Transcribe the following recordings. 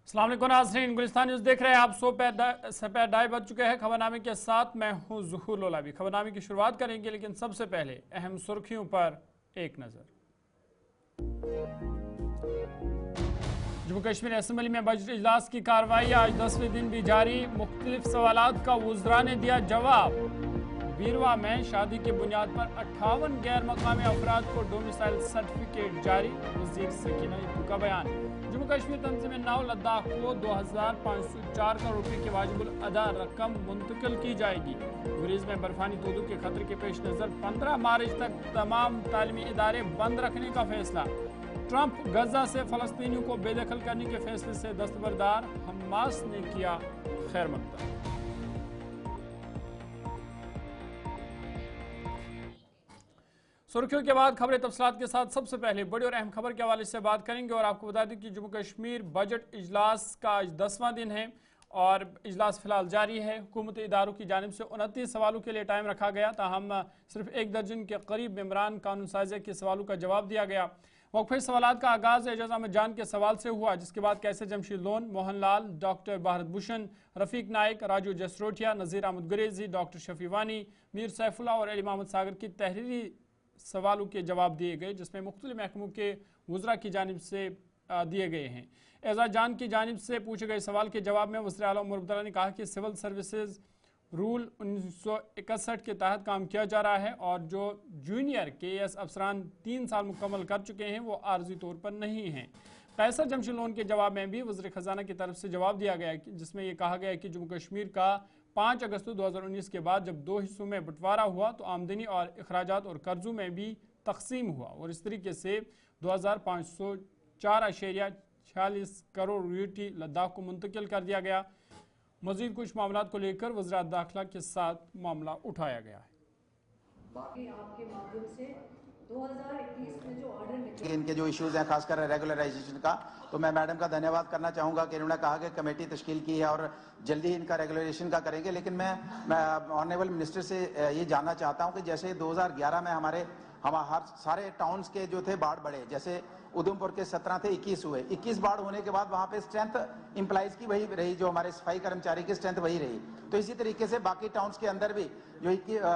अस्सलाम वालेकुम नाज़रीन, गुलिस्तान न्यूज़ देख रहे हैं आप। सपैर ढाई बज चुके हैं। खबरनामे के साथ मैं हूं ज़ुहूर लोलाबी। खबरनामे की शुरुआत करेंगे, लेकिन सबसे पहले अहम सुर्खियों पर एक नज़र। जम्मू कश्मीर असेंबली में बजट इजलास की कार्रवाई आज 10वें दिन भी जारी। मुख्तलिफ सवालात का वुज़रा ने दिया जवाब। बीरवा में शादी की बुनियाद पर 58 गैर मकामी अफराद को डोमिसाइल सर्टिफिकेट जारी। वज़ीर सकीना इब्तू का बयान। जम्मू कश्मीर तंजीम नौ लद्दाख को 2504 करोड़ रुपये की वाजिबुल अदा रकम मुंतकिल की जाएगी। गुरेज में बर्फानी तोदू के खतरे के पेश नज़र 15 मार्च तक तमाम तालीमी इदारे बंद रखने का फैसला। ट्रंप गजा से फ़लस्तीनियों को बेदखल करने के फैसले से दस्तबरदार। हमास ने किया खैर मकदम। सुर्खियों के बाद खबरें तफसीलात के साथ। सबसे पहले बड़ी और अहम खबर के हवाले से बात करेंगे और आपको बता दें कि जम्मू कश्मीर बजट इजलास का आज 10वां दिन है और इजलास फिलहाल जारी है। हुकूमती इदारों की जानिब से 29 सवालों के लिए टाइम रखा गया, ताहम सिर्फ 1 दर्जन के करीब मेंबरान कानून साज़ी के सवालों का जवाब दिया गया। वक्फे सवालात का आगाज़ एजाज अहमद जान के सवाल से हुआ, जिसके बाद कैसर जमशेद लोन, मोहन लाल, डॉक्टर भारत भूषण, रफीक नाइक, राजू जसरोटिया, नज़ीर अहमद गुरेजी, डॉक्टर शफीवानी, मीर सैफुल्ला और अली मोहम्मद सागर की तहरीरी सवालों के जवाब दिए गए, जिसमें मुख्तलिफ महकमों के वज़रा की जानिब से दिए गए हैं। एजाज जान की जानिब से पूछे गए सवाल के जवाब में वज़ीर आला उमर अब्दुल्ला ने कहा कि सिविल सर्विसेज रूल 1961 के तहत काम किया जा रहा है और जो जूनियर KS अफसरान 3 साल मुकम्मल कर चुके हैं वो आर्जी तौर पर नहीं हैं। कैसर जमशेद लोन के जवाब में भी वज़ीर ख़जाना की तरफ से जवाब दिया गया, जिसमें ये कहा गया कि जम्मू कश्मीर का 5 अगस्त 2019 के बाद जब 2 हिस्सों में बंटवारा हुआ तो आमदनी और अखराजात और कर्जों में भी तकसीम हुआ और इस तरीके से 2504.46 करोड़ यूटी लद्दाख को मुंतकिल कर दिया गया। मजीद कुछ मामला को लेकर वज़ीर दाखिला के साथ मामला उठाया गया है। बाकी आपके माध्यम से 2021 में जो ऑर्डर इनके जो इश्यूज हैं खासकर रेगुलराइजेशन का, तो मैं मैडम का धन्यवाद करना चाहूँगा कि इन्होंने कहा कि कमेटी तश्कील की है और जल्दी इनका रेगुलराइजेशन का करेंगे। लेकिन मैं ऑनरेबल मिनिस्टर से ये जानना चाहता हूँ कि जैसे 2011 में हमारे सारे टाउन्स के जो थे बाढ़ बढ़े, जैसे उधमपुर के 17 थे 21 हुए, 21 बाढ़ होने के बाद वहाँ पे स्ट्रेंथ इम्प्लाइज की वही रही, जो हमारे सफाई कर्मचारी की स्ट्रेंथ वही रही। तो इसी तरीके से बाकी टाउन्स के अंदर भी जो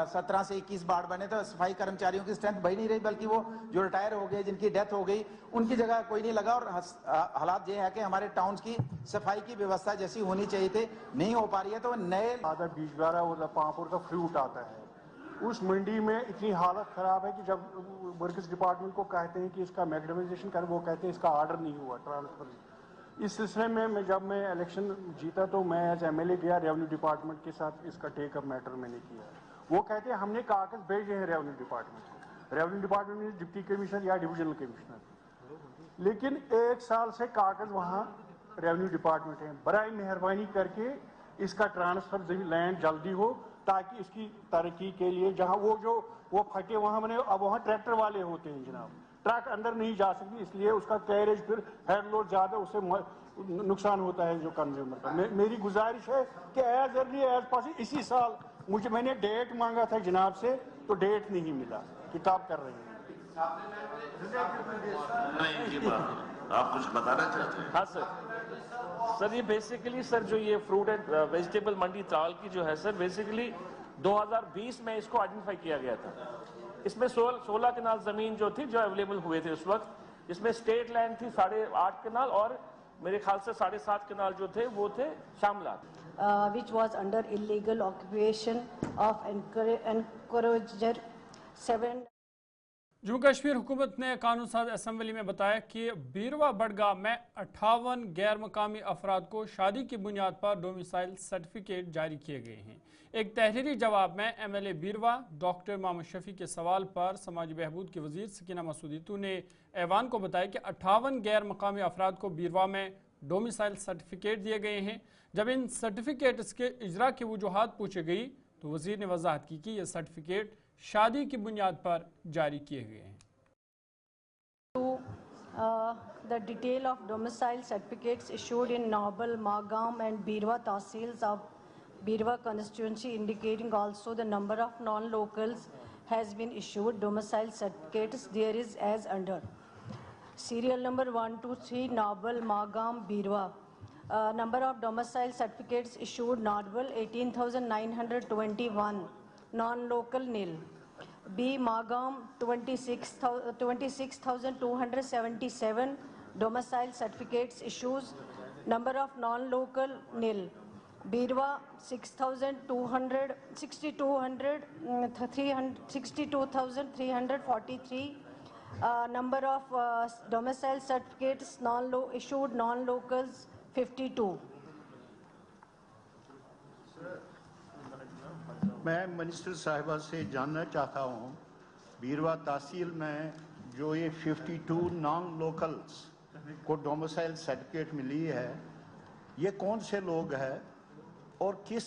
17 से 21 बाढ़ बने तो सफाई कर्मचारियों की स्ट्रेंथ वही नहीं रही, बल्कि वो जो रिटायर हो गए, जिनकी डेथ हो गई, उनकी जगह कोई नहीं लगा। और हालात ये है कि हमारे टाउन्स की सफाई की व्यवस्था जैसी होनी चाहिए थी नहीं हो पा रही है। तो नए आधा बीजवारा और पामपुर का फ्रूट आता है, उस मंडी में इतनी हालत ख़राब है कि जब वर्कर्स डिपार्टमेंट को कहते हैं कि इसका मैग्नेटाइजेशन कर, वो कहते हैं इसका ऑर्डर नहीं हुआ ट्रांसफर। इस सिलसिले में जब मैं इलेक्शन जीता तो मैं एज MLA गया रेवेन्यू डिपार्टमेंट के साथ, इसका टेक अप मैटर मैंने किया। वो कहते हैं हमने कागज भेजे हैं रेवेन्यू डिपार्टमेंट में डिप्टी कमिश्नर या डिविजनल कमिश्नर, लेकिन 1 साल से कागज वहाँ रेवेन्यू डिपार्टमेंट है। बराए मेहरबानी करके इसका ट्रांसफर लैंड जल्दी हो, ताकि इसकी तरक्की के लिए जहाँ वो फटे वहाँ बने। अब वहाँ ट्रैक्टर वाले होते हैं जनाब, ट्रक अंदर नहीं जा सकती, इसलिए उसका कैरेज फिर हेड लोड ज़्यादा, उससे नुकसान होता है जो कंज्यूमर का। मेरी गुजारिश है कि एज अर्ली एज पॉसिबल इसी साल, मैंने डेट मांगा था जनाब से, तो डेट नहीं मिला, किताब कर रहे हैं। आप कुछ बताना चाहते हैं? हाँ सर, ये बेसिकली सर जो ये फ्रूट एंड वेजिटेबल मंडी त्राल की जो है सर, बेसिकली 2020 में इसको आइडेंटिफाई किया गया था। इसमें 16 कनाल जमीन जो थी जो अवेलेबल हुए थे उस वक्त, जिसमें स्टेट लैंड थी 8.5 कनाल और मेरे ख्याल से 7.5 कनाल जो थे वो थे शामलात, which was under illegal occupation of encourager 7। Jammu Kashmir हुकूमत ने कानून साज असम्बली में बताया कि बीरवा बड़गाह में 58 गैर मकामी अफराद को शादी की बुनियाद पर डोमिसाइल सर्टिफिकेट जारी किए गए हैं। एक तहरीरी जवाब में MLA बीरवा डॉक्टर मोहम्मद शफी के सवाल पर समाजी बहबूद के वजीर सकीना मसूद इत्तू ने ऐवान को बताया कि 58 गैर मकामी अफराद को बीरवा में डोमिसाइल सर्टिफिकेट दिए गए हैं। जब इन सर्टिफिकेट्स के इजरा की वजूहात पूछी गई तो वजीर ने वजाहत की कि यह सर्टिफिकेट शादी की बुनियाद पर जारी किए गए हैं। The detail of domicile certificates issued in Naubal, Magam and Birwa Tahsils of Birwa constituency, indicating also the number of non-locals has been issued domicile certificates. There is as under: serial number 123 Naubal, Magam, Birwa, Number of domicile certificates issued Nodwell 18,921, non-local nil. B. Magam 26,277 domicile certificates issues. Number of non-local nil. Birwa 62,343. Number of domicile certificates issued non-locals 52. मैं minister साहिबा से जानना चाहता हूँ, बीरवा तहसील में जो ये 52 non locals को डोमिसाइल सर्टिफिकेट मिली है, ये कौन से लोग हैं और किस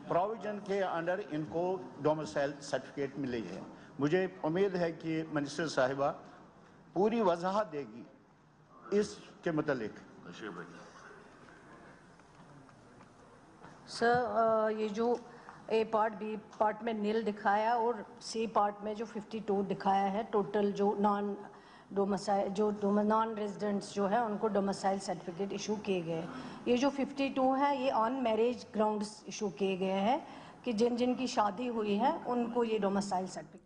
प्रोविजन के अंडर इनको डोमिसाइल सर्टिफिकेट मिली है? मुझे उम्मीद है कि मिनिस्टर साहिबा पूरी वजाहत देगी इसके मुतालिक। सर, ये जो ए पार्ट बी पार्ट में नील दिखाया और सी पार्ट में जो 52 दिखाया है, टोटल जो नॉन रेजिडेंट्स जो है उनको डोमिसाइल सर्टिफिकेट इशू किए गए। ये जो 52 है ये ऑन मैरिज ग्राउंड्स इशू किए गए हैं कि जिनकी शादी हुई है उनको ये domicile certificate.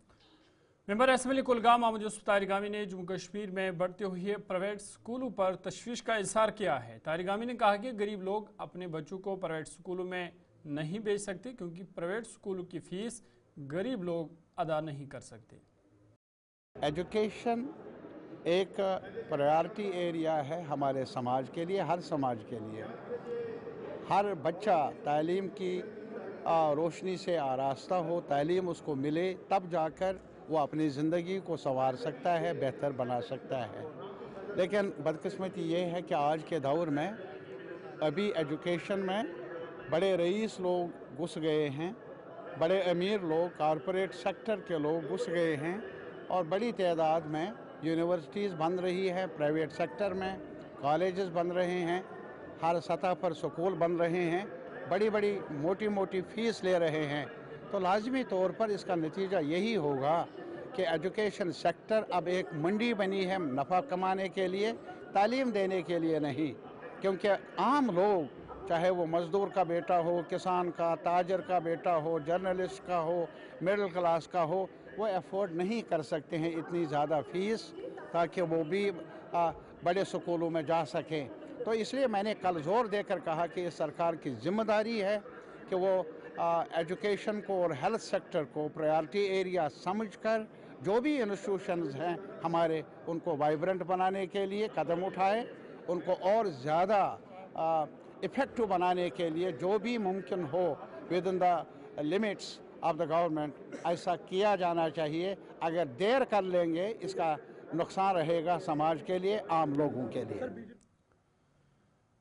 Member assembly Kulgam Mahmood Yousuf Tarigami ने जम्मू कश्मीर में बढ़ते हुए प्राइवेट स्कूलों पर तशवीश का इजहार किया है। तारिगामी ने कहा कि गरीब लोग अपने बच्चों को प्राइवेट स्कूलों में नहीं भेज सकते क्योंकि प्राइवेट स्कूलों की फीस गरीब लोग अदा नहीं कर सकते। एजुकेशन एक प्रायोरिटी एरिया है हमारे समाज के लिए, हर समाज के लिए। हर बच्चा तालीम की रोशनी से आरास्ता हो, तालीम उसको मिले, तब जाकर वो अपनी ज़िंदगी को संवार सकता है, बेहतर बना सकता है। लेकिन बदकिस्मती ये है कि आज के दौर में अभी एजुकेशन में बड़े रईस लोग घुस गए हैं, बड़े अमीर लोग, कॉरपोरेट सेक्टर के लोग घुस गए हैं और बड़ी तादाद में यूनिवर्सिटीज़ बन रही है, प्राइवेट सेक्टर में कॉलेजेस बन रहे हैं, हर सतह पर स्कूल बन रहे हैं, बड़ी बड़ी मोटी मोटी फ़ीस ले रहे हैं। तो लाजमी तौर पर इसका नतीजा यही होगा कि एजुकेशन सेक्टर अब एक मंडी बनी है नफ़ा कमाने के लिए, तालीम देने के लिए नहीं। क्योंकि आम लोग, चाहे वो मज़दूर का बेटा हो, किसान का, ताजर का बेटा हो, जर्नलिस्ट का हो, मिडिल क्लास का हो, वो अफोर्ड नहीं कर सकते हैं इतनी ज़्यादा फ़ीस ताकि वो भी बड़े स्कूलों में जा सकें। तो इसलिए मैंने कल ज़ोर देकर कहा कि इस सरकार की ज़िम्मेदारी है कि वो एजुकेशन को और हेल्थ सेक्टर को प्रायोरिटी एरिया समझकर जो भी इंस्टीट्यूशंस हैं हमारे, उनको वाइब्रेंट बनाने के लिए कदम उठाए, उनको और ज़्यादा इफ़ेक्टिव बनाने के लिए जो भी मुमकिन हो with in the limits of the government ऐसा किया जाना चाहिए। अगर देर कर लेंगे इसका नुकसान रहेगा समाज के लिए, आम लोगों के लिए।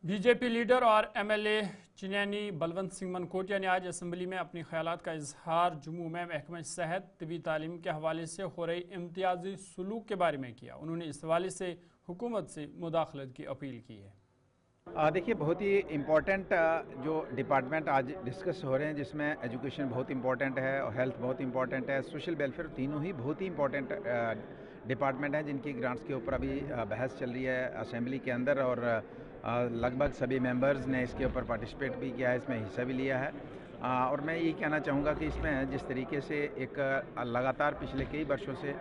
बीजेपी लीडर और एमएलए चिन्यानी बलवंत सिंह मनकोटिया ने आज असेंबली में अपनी ख्यालात का इजहार जम्मू में महकमा सेहत तबी तालीम के हवाले से हो रही इम्तियाजी सलूक के बारे में किया। उन्होंने इस हवाले से हुकूमत से मुदाखलत की अपील की है। देखिए, बहुत ही इम्पॉर्टेंट जो डिपार्टमेंट आज डिस्कस हो रहे हैं, जिसमें एजुकेशन बहुत इम्पॉर्टेंट है और हेल्थ बहुत इम्पॉर्टेंट है, सोशल वेलफेयर, तीनों ही बहुत ही इम्पॉर्टेंट डिपार्टमेंट हैं जिनकी ग्रांट्स के ऊपर अभी बहस चल रही है असेंबली के अंदर और लगभग सभी मेंबर्स ने इसके ऊपर पार्टिसिपेट भी किया है, इसमें हिस्सा भी लिया है। और मैं ये कहना चाहूँगा कि इसमें जिस तरीके से एक लगातार पिछले कई वर्षों से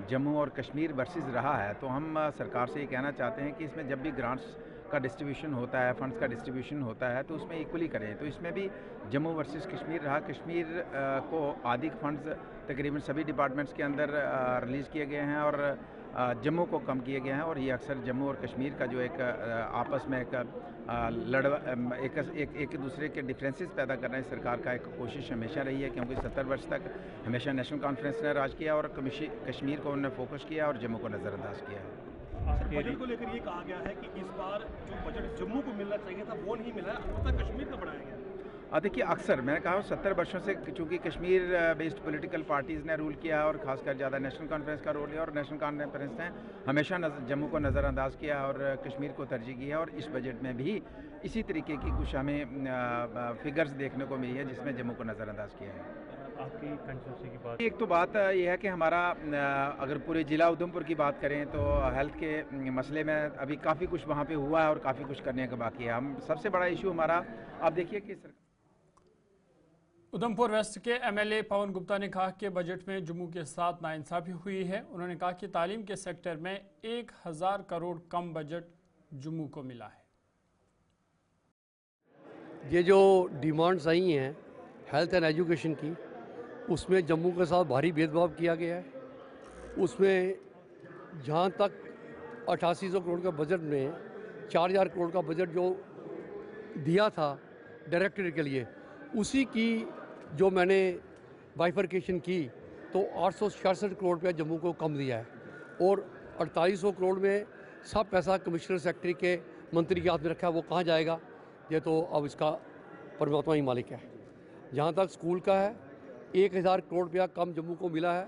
जम्मू और कश्मीर वर्सेस रहा है, तो हम सरकार से ये कहना चाहते हैं कि इसमें जब भी ग्रांट्स का डिस्ट्रीब्यूशन होता है, फंड्स का डिस्ट्रीब्यूशन होता है, तो उसमें इक्वली करें। तो इसमें भी जम्मू वर्सेस कश्मीर रहा। कश्मीर को आधी फंड्स तकरीबन सभी डिपार्टमेंट्स के अंदर रिलीज़ किए गए हैं और जम्मू को कम किए गए हैं। और ये अक्सर जम्मू और कश्मीर का जो एक आपस में एक दूसरे के डिफरेंसेस पैदा करना इस सरकार का एक कोशिश हमेशा रही है, क्योंकि 70 वर्ष तक हमेशा नेशनल कॉन्फ्रेंस ने राज किया और कश्मीर को उन्होंने फोकस किया और जम्मू को नज़रअंदाज किया है। बजट को लेकर ये कहा गया है कि इस बार जो बजट जम्मू को मिलना चाहिए था वो नहीं मिला, अलबत्ता कश्मीर का बढ़ाया गया। देखिए, अक्सर मैंने कहा 70 वर्षों से चूँकि कश्मीर बेस्ड पॉलिटिकल पार्टीज़ ने रूल किया और ख़ासकर ज़्यादा नेशनल कॉन्फ्रेंस का रोल लिया और नेशनल कॉन्फ्रेंस ने हमेशा जम्मू को नज़रअंदाज किया और कश्मीर को तरजीह की है। और इस बजट में भी इसी तरीके की कुछ हमें फिगर्स देखने को मिली है जिसमें जम्मू को नज़रअंदाज किया है। आपकी कंस्टिट्यूंसी की बात? एक तो बात ये है कि हमारा अगर पूरे ज़िला उधमपुर की बात करें तो हेल्थ के मसले में अभी काफ़ी कुछ वहाँ पे हुआ है और काफ़ी कुछ करने का बाकी है। हम सबसे बड़ा इशू हमारा, आप देखिए कि उधमपुर वेस्ट के एमएलए पवन गुप्ता ने कहा कि बजट में जम्मू के साथ नाइंसाफी हुई है। उन्होंने कहा कि तालीम के सेक्टर में 1000 करोड़ कम बजट जम्मू को मिला है। ये जो डिमांड्स आई हैं हेल्थ एंड एजुकेशन की, उसमें जम्मू के साथ भारी भेदभाव किया गया है। उसमें जहाँ तक 8800 करोड़ का बजट में 4000 करोड़ का बजट जो दिया था डायरेक्टरेट के लिए, उसी की जो मैंने बाइफरकेशन की तो 866 करोड़ रुपया जम्मू को कम दिया है और 4800 करोड़ में सब पैसा कमिश्नर सेक्रेटरी के मंत्री के हाथ में रखा है। वो कहाँ जाएगा, ये तो अब इसका परमात्मा ही मालिक है। जहाँ तक स्कूल का है 1000 करोड़ रुपया कम जम्मू को मिला है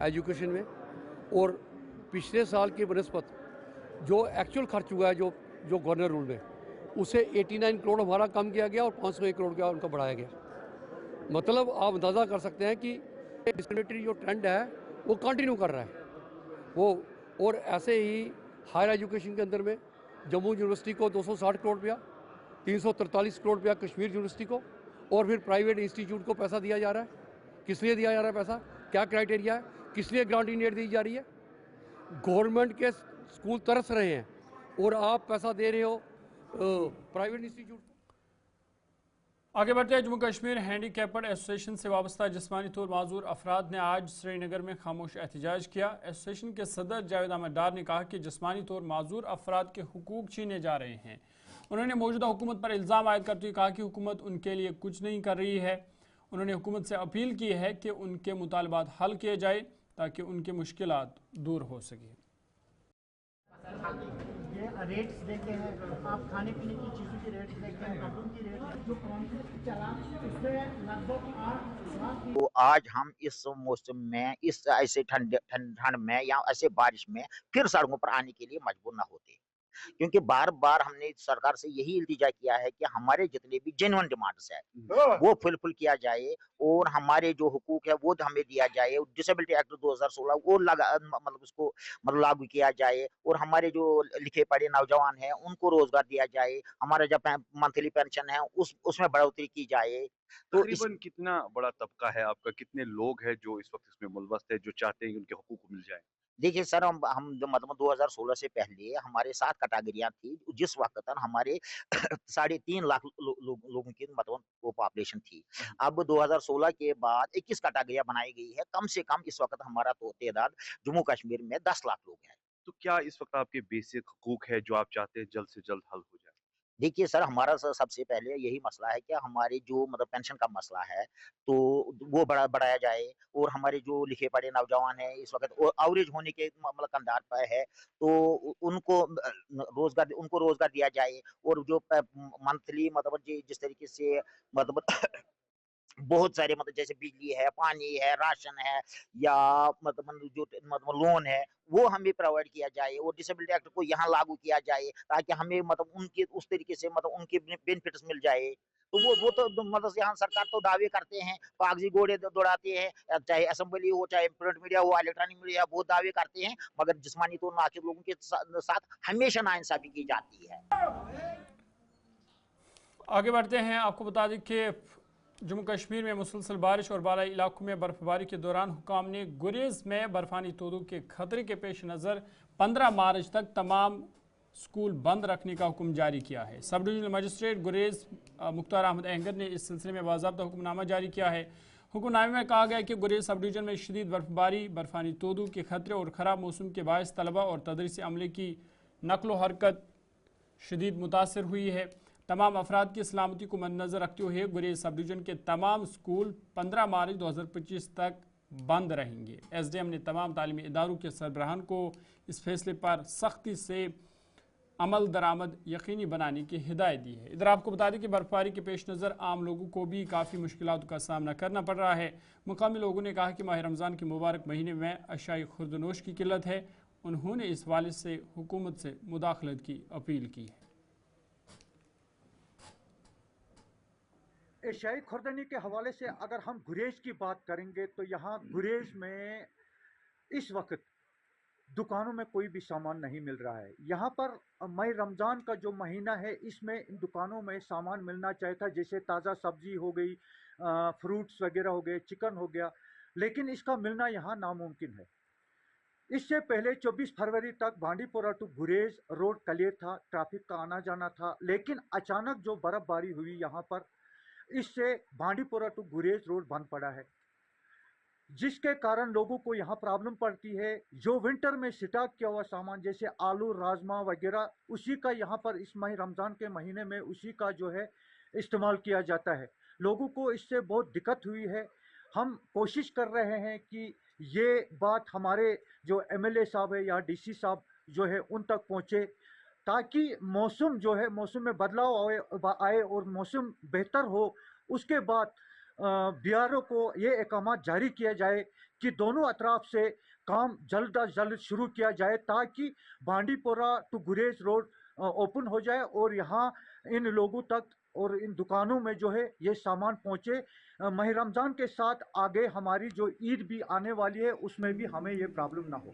एजुकेशन में, और पिछले साल की बनस्पत जो एक्चुअल खर्च हुआ है जो गवर्नर रूल में, उसे 89 करोड़ हमारा कम किया गया और 501 करोड़ का उनका बढ़ाया गया। मतलब आप अंदाज़ा कर सकते हैं कि डिस्क्रिमिनेटरी जो ट्रेंड है वो कंटिन्यू कर रहा है वो। और ऐसे ही हायर एजुकेशन के अंदर में जम्मू यूनिवर्सिटी को 260 करोड़ रुपया, 343 करोड़ रुपया कश्मीर यूनिवर्सिटी को, और फिर प्राइवेट इंस्टीट्यूट को पैसा दिया जा रहा है। किस लिए दिया जा रहा है पैसा, क्या क्राइटेरिया है, किस लिए ग्रांटिंग एड दी जा रही है? गवर्नमेंट के स्कूल तरस रहे हैं और आप पैसा दे रहे हो प्राइवेट इंस्टीट्यूट। आगे बढ़ते हैं। जम्मू कश्मीर हैंडीकैप्ड एसोसिएशन से वाबस्ता जिस्मानी तौर माजूर अफराद ने आज श्रीनगर में खामोश एहतजाज किया। एसोसिएशन के सदर जावेद अहमद डार ने कहा कि जिस्मानी तौर माजूर अफराद के हुकूक छीने जा रहे हैं। उन्होंने मौजूदा हुकूमत पर इल्ज़ाम आयद करते हुए कहा कि हुकूमत उनके लिए कुछ नहीं कर रही है। उन्होंने हुकूमत से अपील की है कि उनके मुतालबात हल किए जाए ताकि उनकी मुश्किलात दूर हो सके। ये रेट्स देखे हैं, आप खाने पीने की चीज़ों की रेट्स देखे हैं, कपड़ों की रेट जो कॉन्फ्लिक्ट चला उसमें लगभग 8 लाख। तो आज हम इस मौसम में, इस ऐसे ठंड में या ऐसे बारिश में फिर सड़कों पर आने के लिए मजबूर ना होते, क्योंकि बार बार हमने सरकार से यही इल्तिजा किया है कि हमारे जितने भी जेन्युइन डिमांड्स है वो फुलफिल किया जाए और हमारे जो हुकूक है वो हमें दिया जाए। डिसेबिलिटी एक्ट 2016 वो मतलब उसको लागू किया जाए और हमारे जो लिखे पढ़े नौजवान हैं उनको रोजगार दिया जाए। हमारा जब मंथली पेंशन है उसमें बढ़ोतरी की जाए। तो तकरीबन कितना बड़ा तबका है आपका, कितने लोग हैं जो इस वक्त इसमें मुलवस्त है, जो चाहते हैं कि उनके हुकूक मिल जाए? देखिए सर, हम जो मतलब 2016 से पहले हमारे 7 कैटेगरियां थी, जिस वक्त तक हमारे 3.5 लाख लोगों की मतलब वो पॉपुलेशन थी। अब 2016 के बाद 21 कैटेगरियां बनाई गई है। कम से कम इस वक्त हमारा तो तादाद जम्मू कश्मीर में 10 लाख लोग हैं। तो क्या इस वक्त आपके बेसिक हुकूक है जो आप चाहते हैं जल्द से जल्द हल हो जाए? देखिए सर, हमारा सबसे पहले यही मसला है कि हमारे जो मतलब पेंशन का मसला है तो वो बढ़ाया जाए और हमारे जो लिखे पढ़े नौजवान हैं इस वक्त एवरेज होने के मतलब कंधार पर है तो उनको रोजगार दिया जाए। और जो मंथली मतलब जिस तरीके से मतलब बहुत सारे मतलब जैसे बिजली है, पानी है, राशन है या मतलब जो मतलब लोन है वो हमें प्रोवाइड किया जाए और डिसेबिलिटी एक्ट को यहाँ लागू किया जाए ताकि हमें मतलब उनके उस तरीके से मतलब उनके बेनिफिट्स मिल जाए। तो वो तो मतलब यहाँ सरकार तो दावे करते हैं, कागजी घोड़े दौड़ाते हैं, चाहे असेंबली हो, चाहे प्रिंट मीडिया हो, इलेक्ट्रॉनिक मीडिया, बहुत दावे करते हैं, मगर जिस्मानी तौर नाकिद लोगों के साथ हमेशा नाइंसाफी की जाती है। आगे बढ़ते हैं। आपको बता दें कि जम्मू कश्मीर में मुसलसल बारिश और बालाई इलाकों में बर्फबारी के दौरान हुकाम ने गुरेज में बर्फानी तोदों के खतरे के पेश नज़र 15 मार्च तक तमाम स्कूल बंद रखने का हुक्म जारी किया है। सब डिवीजनल मजिस्ट्रेट गुरेज मुख्तार अहमद अहंगर ने इस सिलसिले में बाज़ाब्ता हुक्मनामा जारी किया है। हुक्मनामे में कहा गया है कि गुरेज सब डिवीजन में शदीद बर्फबारी, बर्फानी तोदों के खतरे और ख़राब मौसम के बायस तलबा और तदरीसी अमले की नकलो हरकत शदीद मुतासर हुई है। तमाम अफराद की सलामती को मद्देनज़र रखते हुए गुरेज सब डिवीजन के तमाम स्कूल 15 मार्च 2025 तक बंद रहेंगे। SDM ने तमाम तालीमी इदारों के सरबराहान को इस फैसले पर सख्ती से अमल दरामद यकीनी बनाने की हिदायत दी है। इधर आपको बता दें कि बर्फबारी के पेश नज़र आम लोगों को भी काफ़ी मुश्किलात का सामना करना पड़ रहा है। मुकामी लोगों ने कहा कि माह रमज़ान के मुबारक महीने में अशाई खुर्दनोश की किल्लत है। उन्होंने इस वाले से हुकूमत से मुदाखलत की अपील की है। اشیائی خوردنی کے حوالے سے اگر ہم گریز کی بات کریں گے تو یہاں گریز میں اس وقت دکانوں میں کوئی بھی سامان نہیں مل رہا ہے. یہاں پر ماہ رمضان کا جو مہینہ ہے اس میں ان دکانوں میں سامان ملنا چاہیے تھا, جیسے تازہ سبزی ہو گئی, فروٹس وغیرہ ہو گئے, چکن ہو گیا, لیکن اس کا ملنا یہاں ناممکن ہے. اس سے پہلے 24 فروری تک بانڈی پورہ ٹو گریز روڈ کلیئر تھا, ٹریفک کا آنا جانا تھا, لیکن اچانک جو برف باری ہوئی یہاں پر, اس سے بانڈی پورہ ٹو گریز روڈ بند پڑا ہے, جس کے کارن لوگوں کو یہاں پرابلم پڑتی ہے. جو ونٹر میں سٹاک کیا ہوا سامان جیسے آلو, راجما وغیرہ, اسی کا یہاں پر اس ماہ رمضان کے مہینے میں اسی کا جو ہے استعمال کیا جاتا ہے. لوگوں کو اس سے بہت دقت ہوئی ہے. ہم کوشش کر رہے ہیں کہ یہ بات ہمارے جو ایم ایل اے صاحب ہے یا ڈی سی صاحب جو ہے ان تک پہنچے, تاکہ موسم جو ہے موسم میں بدلاؤ آئے اور موسم بہتر ہو. اس کے بعد بی آر او کو یہ احکامات جاری کیا جائے کہ دونوں اطراف سے کام جلد از جلد شروع کیا جائے, تاکہ بانڈی پورہ ٹو گریز روڈ اوپن ہو جائے اور یہاں ان لوگوں تک اور ان دکانوں میں جو ہے یہ سامان پہنچے. ماہ رمضان کے ساتھ آگے ہماری جو عید بھی آنے والی ہے اس میں بھی ہمیں یہ پرابلم نہ ہو.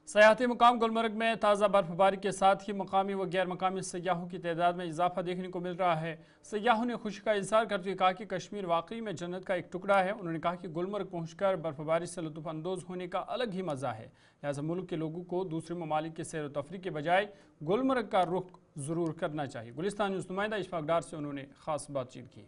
سیاحتی مقام گلمرگ میں تازہ برف باری کے ساتھ ہی مقامی و غیر مقامی سیاحوں کی تعداد میں اضافہ دیکھنے کو مل رہا ہے. سیاحوں نے خوشی کا اظہار کرتے ہوئے کہا کہ کشمیر واقعی میں جنت کا ایک ٹکڑا ہے. انہوں نے کہا کہ گلمرگ پہنچ کر برف باری سے لطف اندوز ہونے کا الگ ہی مزہ ہے, لہٰذا ملک کے لوگوں کو دوسرے ممالک کے سیر و تفریح کے بجائے گلمرگ کا رخ ضرور کرنا چاہیے. گلستان نیوز نمائندہ اشفاق ڈار سے انہوں نے خاص بات چیت کی.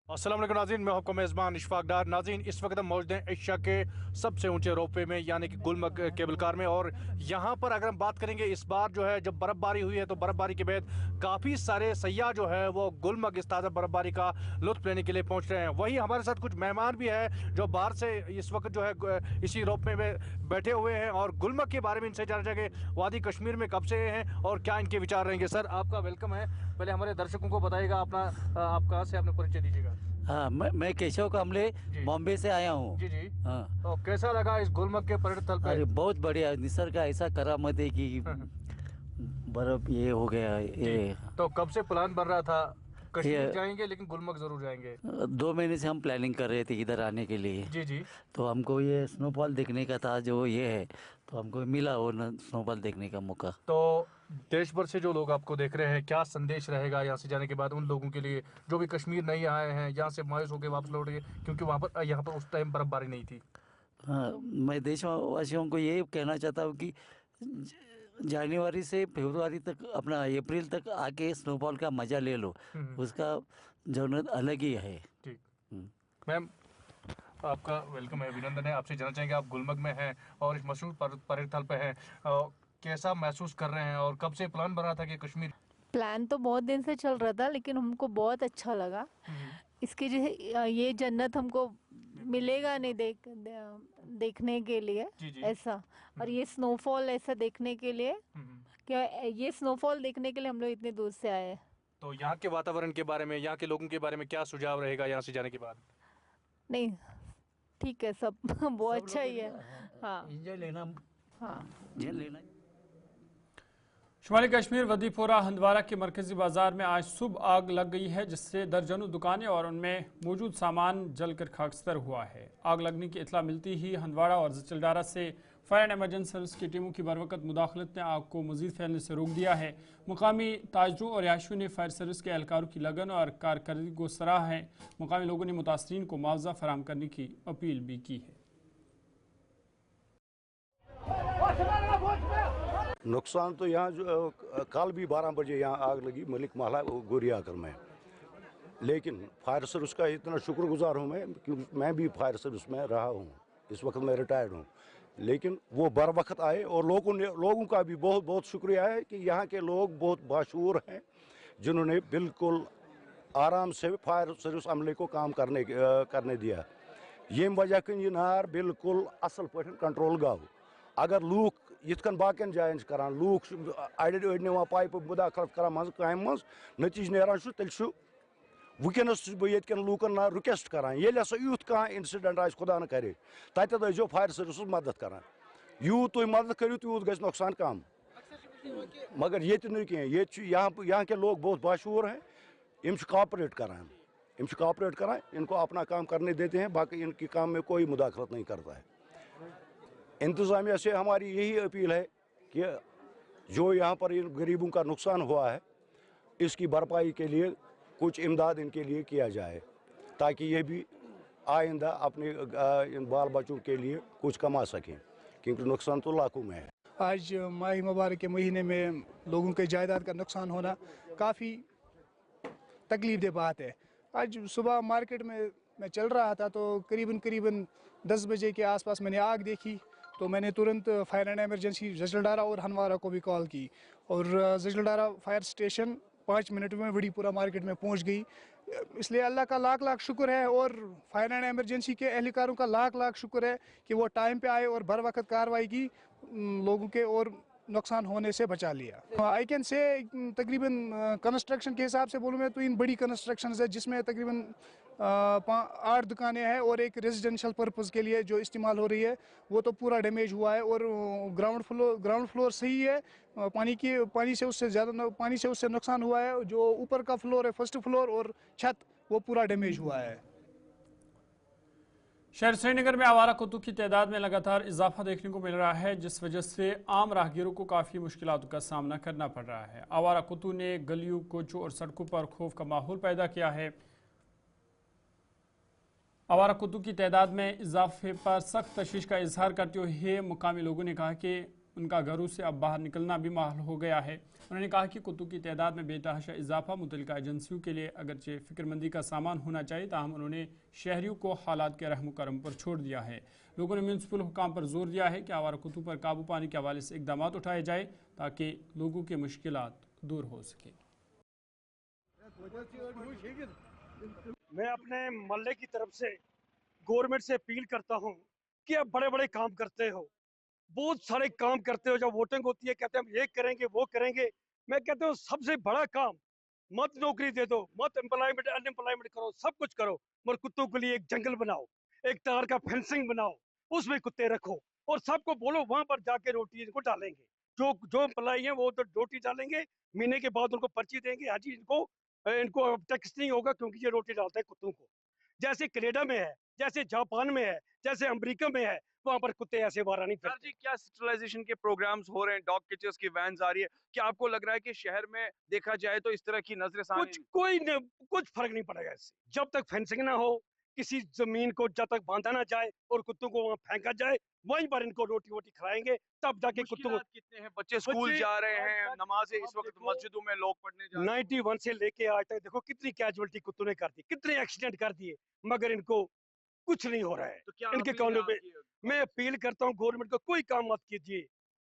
السلام علیکم ناظرین, میں آپ کا میزبان اشفاق ڈار. ناظرین, اس وقت ہم موجود ہیں ایشیا کے سب سے اونچے روپ وے میں یعنی کہ گلمرگ کیبل کار میں, اور یہاں پر اگر ہم بات کریں گے اس بار جو ہے جب برف باری ہوئی ہے تو برف باری کے بعد کافی سارے سیاح جو ہے وہ گلمرگ اس تازہ برف باری کا لطف لینے کے لیے پہنچ رہے ہیں. وہیں ہمارے ساتھ کچھ مہمان بھی ہیں جو باہر سے اس وقت جو ہے اسی روپ وے میں بیٹھے ہوئے ہیں, اور گلمرگ کے بارے میں ان سے جانا چاہیں گے وادی کشمیر میں کب سے ہیں اور کیا ان کے وچار رہیں گے. سر, آپ کا ویلکم ہے. پہلے ہمارے درشکوں کو بتائیے گا اپنا, آپ کہاں سے اپنا پریچے دیجیے گا. ہاں, میں کیشو کاملے بامبے سے آیا ہوں. جی جی. ہاں, تو کیسا لگا اس گلمرگ کے پریڈ تھل پہ؟ ارے بہت بڑھیا, نسر کا ایسا کرامت ہے کہ برف یہ ہو گیا. یہ تو کب سے پلان بن رہا تھا کشمیر جائیں گے لیکن گلمرگ ضرور جائیں گے؟ 2 مہینے سے ہم پلاننگ کر رہے تھے ادھر آنے کے لیے. جی جی. تو ہم کو یہ سنو فال دیکھنے کا تھا جو یہ ہے, تو ہم کو ملا وہ سنو فال دیکھنے کا موقع. تو دیش بھر سے جو لوگ آپ کو دیکھ رہے ہیں, کیا سندیش رہے گا یہاں سے جانے کے بعد ان لوگوں کے لیے جو بھی کشمیر نہیں آئے ہیں, یہاں سے مایوس ہو کے واپس لوٹ گئے کیونکہ یہاں پر اس ٹائم برف باری نہیں تھی؟ ہاں, میں دیش واسیوں کو یہ کہنا چاہتا ہوں کہ جنوری سے فروری تک, اپنا اپریل تک آ کے سنو فال کا مزہ لے لو, اس کا ضرورت الگ ہی ہے. میم, آپ کا ویلکم ہے, ابھینندن ہے. آپ سے جاننا چاہیں گے, آپ گلمرگ میں ہیں اور اس مشہور پریڈ تھل پہ ہیں, کیسا محسوس کر رہے ہیں اور کب سے پلان بنا تھا کہ کشمیر؟ پلان تو بہت دن سے چل رہا تھا لیکن ہم کو بہت اچھا لگا. اس کی جو یہ جنت ہم کو ملے گا نہیں دیکھنے کے لیے ایسا, اور یہ سنو فال ایسا دیکھنے کے لیے, کہ یہ سنو فال دیکھنے کے لیے ہم لوگ اتنے دور سے آئے. تو یہاں کے واتاورن کے بارے میں, یہاں کے لوگوں کے بارے میں کیا سجھاؤ رہے گا یہاں سے جانے کے بعد؟ نہیں ٹھیک ہے, سب بہت اچھا ہی ہے. ہاں, انجوائے لینا. ہاں, لینا. شمالی کشمیر ودی پورہ ہندوارہ کے مرکزی بازار میں آج صبح آگ لگ گئی ہے, جس سے درجنوں دکانیں اور ان میں موجود سامان جل کر خاکستر ہوا ہے. آگ لگنے کی اطلاع ملتی ہی ہندوارہ اور زچلڈارہ سے فائر اینڈ ایمرجنسی سروس کی ٹیموں کی بروقت مداخلت نے آگ کو مزید پھیلنے سے روک دیا ہے. مقامی تاجروں اور رہائشیوں نے فائر سروس کے اہلکاروں کی لگن اور کارکردگی کو سراہا ہے. مقامی لوگوں نے متاثرین کو معاوضہ فراہم کرنے کی اپیل بھی کی ہے. نقصان تو یہاں جو کل بھی 12 بجے یہاں آگ لگی ملک محلہ گوریا کر میں, لیکن فائر سروس کا اتنا شکر گزار ہوں میں, کیونکہ میں بھی فائر سروس میں رہا ہوں, اس وقت میں ریٹائرڈ ہوں, لیکن وہ بر وقت آئے اور لوگوں کا بھی بہت بہت شکریہ ہے کہ یہاں کے لوگ بہت باشعور ہیں جنہوں نے بالکل آرام سے فائر سروس عملے کو کام کرنے دیا. یم وجہ کن یہ نار بالکل اصل پہ کنٹرول گو. اگر لوگ یت کن باقین جائن کران, لوگ اڑ نوان پائپ مداخلت کران مز کامہ مز, نتیجہ نیران تیل ونکس بہ یتکن لوکن رکویسٹ کران, ییٚلہِ ہسا یُتھ کانٛہہ انسیڈنٹ آسہِ خدا نہ کرے تتٮ۪تھ ٲسۍزیو فائر سروسس مدد کران. یوٗت تُہۍ مدد کٔرِو تیوٗت گژھِ نۄقصان کم. مگر ییٚتہِ نہٕ کینٛہہ, ییٚتہِ چھُ یہاں کے لوگ بہت باشعور ہیں, یم چھِ کاپریٹ کران, कॉपरेट कराएं, इनको अपना काम करने देते हैं, बाकी इनके काम में कोई मुदाखलत नहीं करता है। इंतज़ामिया से हमारी यही अपील है कि जो यहाँ पर इन गरीबों का नुकसान हुआ है, इसकी भरपाई के लिए कुछ इमदाद इनके लिए किया जाए, ताकि ये भी आइंदा अपने इन बाल बच्चों के लिए कुछ कमा सकें, क्योंकि नुकसान तो लाखों में है। आज माह मुबारक के महीने में लोगों के जायदाद का नुकसान होना काफ़ी तकलीफ दह बात है। आज सुबह मार्केट में मैं चल रहा था तो करीबन 10 बजे के आसपास मैंने आग देखी, तो मैंने तुरंत फायर एंड एमरजेंसी जजलडारा और हनवारा को भी कॉल की, और जजलडारा फायर स्टेशन 5 मिनट में वड़ीपुरा मार्केट में पहुंच गई। इसलिए अल्लाह का लाख लाख शुक्र है, और फायर एंड एमरजेंसी के एहलकारों का लाख लाख शुक्र है कि वो टाइम पे आए और बर वक्त कार्रवाई की, लोगों के और नुकसान होने से बचा लिया। आई कैन से तकरीबन कंस्ट्रक्शन के हिसाब से बोलूँ मैं तो इन बड़ी कंस्ट्रक्शन है, जिसमें तकरीबन 8 दुकानें हैं और एक रेजिडेंशियल पर्पज़ के लिए जो इस्तेमाल हो रही है, वो तो पूरा डैमेज हुआ है। और ग्राउंड फ्लोर सही है, पानी से उससे नुकसान हुआ है। जो ऊपर का फ्लोर है, फर्स्ट फ्लोर और छत, वो पूरा डैमेज हुआ है। शहर श्रीनगर में आवारा कुत्तों की तादाद में लगातार इजाफा देखने को मिल रहा है, जिस वजह से आम राहगीरों को काफ़ी मुश्किलात का सामना करना पड़ रहा है। आवारा कुत्तों ने गलियों, कोचों और सड़कों पर खौफ का माहौल पैदा किया है। आवारा कुत्तों की तादाद में इजाफे पर सख्त तशवीश का इजहार करते हुए मुकामी लोगों ने कहा कि उनका घरों से अब बाहर निकलना भी महल हो गया है। उन्होंने कहा कि कुत्तों की तादाद में बेतहाशा इजाफा मुतल्लिका एजेंसियों के लिए अगरचे फिक्रमंदी का सामान होना चाहिए, ताहम उन्होंने शहरियों को हालात के रहम करम पर छोड़ दिया है। लोगों ने म्यूनसिपल हुकाम पर जोर दिया है कि आवारा कुत्तों पर काबू पाने के हवाले से इकदाम उठाए जाए ताकि लोगों की मुश्किलात दूर हो सके। मैं अपने मोहल्ले की तरफ से गवर्नमेंट से अपील करता हूँ कि आप बड़े बड़े काम करते हो, बहुत सारे काम करते हो, जब वोटिंग होती है कहते हैं हम ये करेंगे वो करेंगे। मैं कहता हूँ सबसे बड़ा काम मत नौकरी दे दो, मत एम्प्लॉयमेंट अनएम्प्लॉयमेंट करो, सब कुछ करो, मगर कुत्तों के लिए एक जंगल बनाओ, एक तार का फेंसिंग बनाओ, उसमें कुत्ते रखो और सबको बोलो वहां पर जाके रोटी इनको डालेंगे। जो एम्प्लॉय है वो तो रोटी डालेंगे, महीने के बाद उनको पर्ची देंगे, हाजी इनको टैक्स नहीं होगा क्योंकि ये रोटी डालते हैं कुत्तों को। जैसे कनाडा में है, जैसे जापान में है, जैसे अमेरिका में है, वहाँ पर कुत्ते ऐसे बाहर नहीं फिरते। जी, क्या स्टरलाइजेशन के प्रोग्राम्स हो रहे हैं, डॉग कैचर्स की वैन्स आ रही है, क्या आपको लग रहा है कि शहर में देखा जाए तो इस तरह की नजर कुछ फर्क नहीं पड़ेगा इससे, जब तक फेंसिंग ना हो, किसी जमीन को जब तक बांधा ना जाए और कुत्तों को वहाँ फेंका जाए, वहीं पर इनको रोटी वोटी खिलाएंगे, तब जाके कुत्तों को। कितने हैं बच्चे स्कूल जा रहे हैं, नमाज़ें इस वक्त मस्जिदों में लोग पढ़ने जा रहे हैं। 91 से लेके आज तक देखो कितनी कैजुअलिटी कुत्तों ने कर दी, कितने एक्सीडेंट कर दिए, मगर इनको कुछ नहीं हो रहा है। तो इनके कानून पे मैं अपील करता हूँ गवर्नमेंट को, कोई काम मत कीजिए,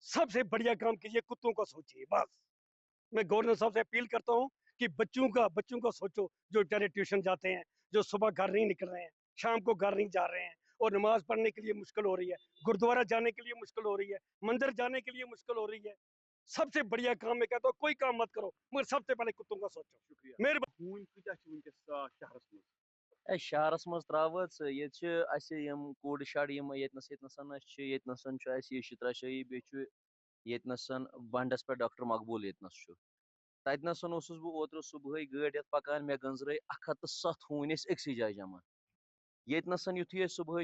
सबसे बढ़िया काम कीजिए, कुत्तों को सोचिए। बस मैं गवर्नर साहब से अपील करता हूँ कि बच्चों का सोचो, जो बेचारे ट्यूशन जाते हैं, जो सुबह घर नहीं निकल रहे हैं, शाम को घर नहीं जा रहे हैं और नमाज पढ़ने के लिए मुश्किल हो रही है, गुरुद्वारा जाने के लिए मुश्किल हो रही है, मंदिर जाने के लिए मुश्किल हो रही है। सबसे बढ़िया काम मैं कहता हूँ, कोई काम मत करो मगर सबसे पहले कुत्तों का सोचो। शहरस मज त्रावत ये कूड़ शड़ यतनसन शित्राशाही बेतनसन बंडस पे डॉक्टर मकबूल यतनस ततनसन बह ओत्र सुबह गाड़ पकान मे गंजर 107 हून अक्सी जाए जमा यतनसन युथु सुबह।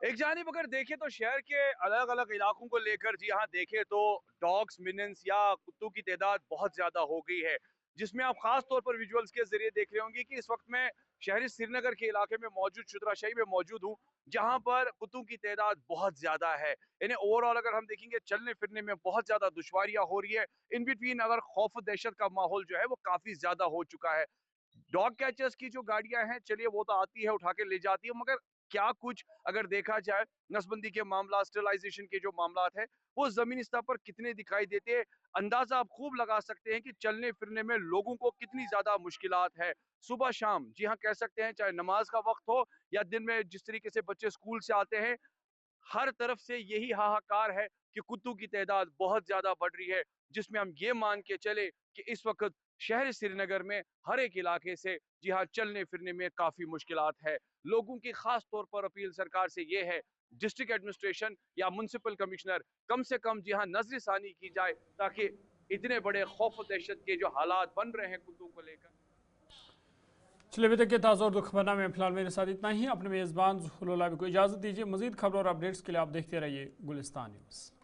एक जानिब अगर देखें तो शहर के अलग अलग इलाकों को लेकर जी हाँ देखें तो डॉग्स मिनेंस या कुत्तों की तादाद बहुत ज्यादा हो गई है, जिसमें आप खास तौर पर विजुअल्स के जरिए देख रहे होंगे कि इस वक्त मैं शहरी श्रीनगर के इलाके में मौजूद शुतराशाही में मौजूद हूँ, जहां पर कुत्तों की तादाद बहुत ज्यादा है। इन्हें ओवरऑल अगर हम देखेंगे चलने फिरने में बहुत ज्यादा दुश्वारियां हो रही है। इन बिटवीन अगर खौफ दहशत का माहौल जो है वो काफी ज्यादा हो चुका है। डॉग कैचर्स की जो गाड़ियां हैं चलिए वो तो आती है उठा के ले जाती है, मगर क्या कुछ अगर देखा जाए नसबंदी के मामला, स्टरलाइजेशन के जो मामला है वो जमीनी स्तर पर कितने दिखाई देते हैं, अंदाजा आप खूब लगा सकते हैं कि चलने फिरने में लोगों को कितनी ज्यादा मुश्किलात है। सुबह शाम जी हाँ कह सकते हैं, चाहे नमाज का वक्त हो या दिन में जिस तरीके से बच्चे स्कूल से आते हैं, हर तरफ से यही हाहाकार है कि कुत्तों की तादाद बहुत ज्यादा बढ़ रही है, जिसमें हम ये मान के चले कि इस वक्त शहर श्रीनगर में हर एक इलाके से जी हाँ चलने फिरने में काफी मुश्किलात है। लोगों की खास तौर पर अपील सरकार से ये है, डिस्ट्रिक्ट एडमिनिस्ट्रेशन या म्युनिसिपल कमिश्नर कम से कम जी हाँ नजरसानी की जाए ताकि इतने बड़े खौफ दहशत के जो हालात बन रहे हैं कुत्तों को लेकर। चलिए अभी तक के ताज़ा उर्दू खबरनामे में फिलहाल मेरे साथ इतना ही। अपने मेज़बान ज़ुहरुल को इजाज़त दीजिए। मज़ीद खबरों और अपडेट्स के लिए आप देखते रहिए गुलिस्तान न्यूज़।